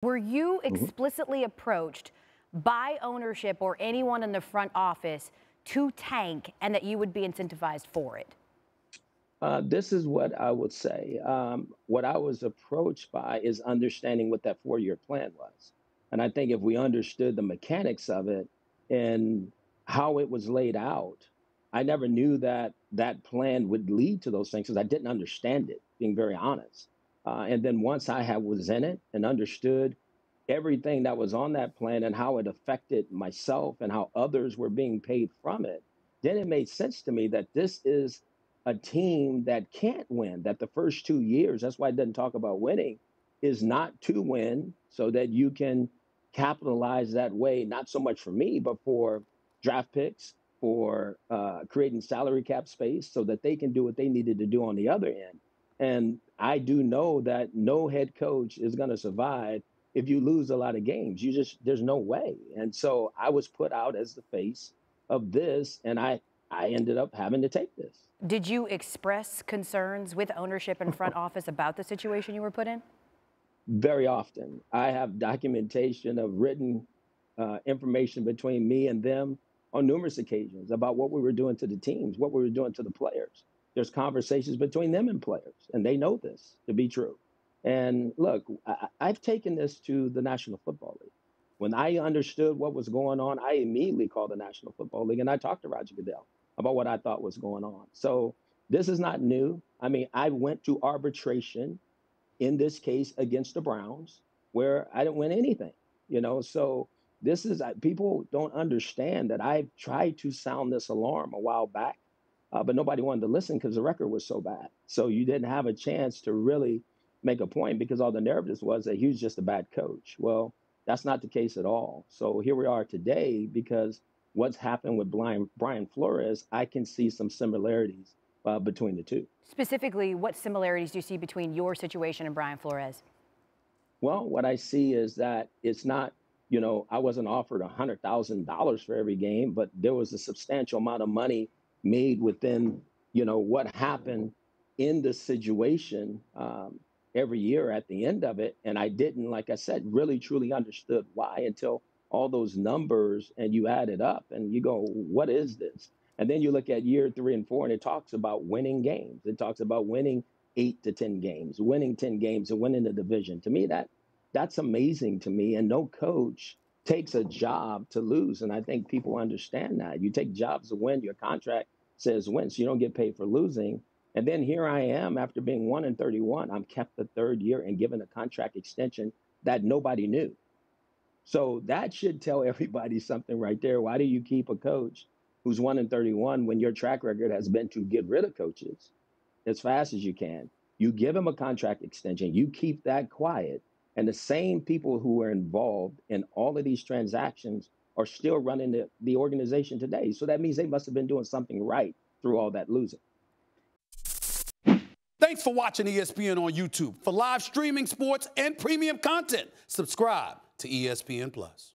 Were you explicitly approached by ownership or anyone in the front office to tank and that you would be incentivized for it? This is what I would say. What I was approached by is understanding what that 4-year plan was. And I think if we understood the mechanics of it and how it was laid out, I never knew that that plan would lead to those things because I didn't understand it, being very honest. And then once was in it and understood everything that was on that plan and how it affected myself and how others were being paid from it, then it made sense to me that this is a team that can't win, that the first 2 years, that's why it doesn't talk about winning, is not to win so that you can capitalize that way, not so much for me, but for draft picks, for creating salary cap space so that they can do what they needed to do on the other end. And I do know that no head coach is going to survive if you lose a lot of games. There's no way. And so I was put out as the face of this, and I ended up having to take this. Did you express concerns with ownership and front office about the situation you were put in? Very often. I have documentation of written information between me and them on numerous occasions about what we were doing to the teams, what we were doing to the players. There's conversations between them and players, and they know this to be true. And look, I've taken this to the National Football League. When I understood what was going on, I immediately called the National Football League and I talked to Roger Goodell about what I thought was going on. So this is not new. I mean, I went to arbitration in this case against the Browns where I didn't win anything, So this is, people don't understand that I tried to sound this alarm a while back, but nobody wanted to listen because the record was so bad. So you didn't have a chance to really make a point because all the narratives was that he was just a bad coach. Well, that's not the case at all. So here we are today because what's happened with Brian Flores, I can see some similarities between the two. Specifically, what similarities do you see between your situation and Brian Flores? Well, what I see is that it's not, I wasn't offered $100,000 for every game, but there was a substantial amount of money made within, what happened in the situation every year at the end of it. And I didn't, like I said, really truly understood why until all those numbers and you add it up and you go, what is this? And then you look at year 3 and 4 and it talks about winning games. It talks about winning 8 to 10 games, winning 10 games and winning the division. To me, that's amazing to me. And no coach takes a job to lose. And I think people understand that. You take jobs to win, your contract says win, so you don't get paid for losing. And then here I am after being 1-31. I'm kept the 3rd year and given a contract extension that nobody knew. So that should tell everybody something right there. Why do you keep a coach who's 1-31 when your track record has been to get rid of coaches as fast as you can? You give him a contract extension, you keep that quiet, and the same people who were involved in all of these transactions are still running the organization today. So that means they must have been doing something right through all that losing. Thanks for watching ESPN on YouTube. For live streaming sports and premium content, subscribe to ESPN+.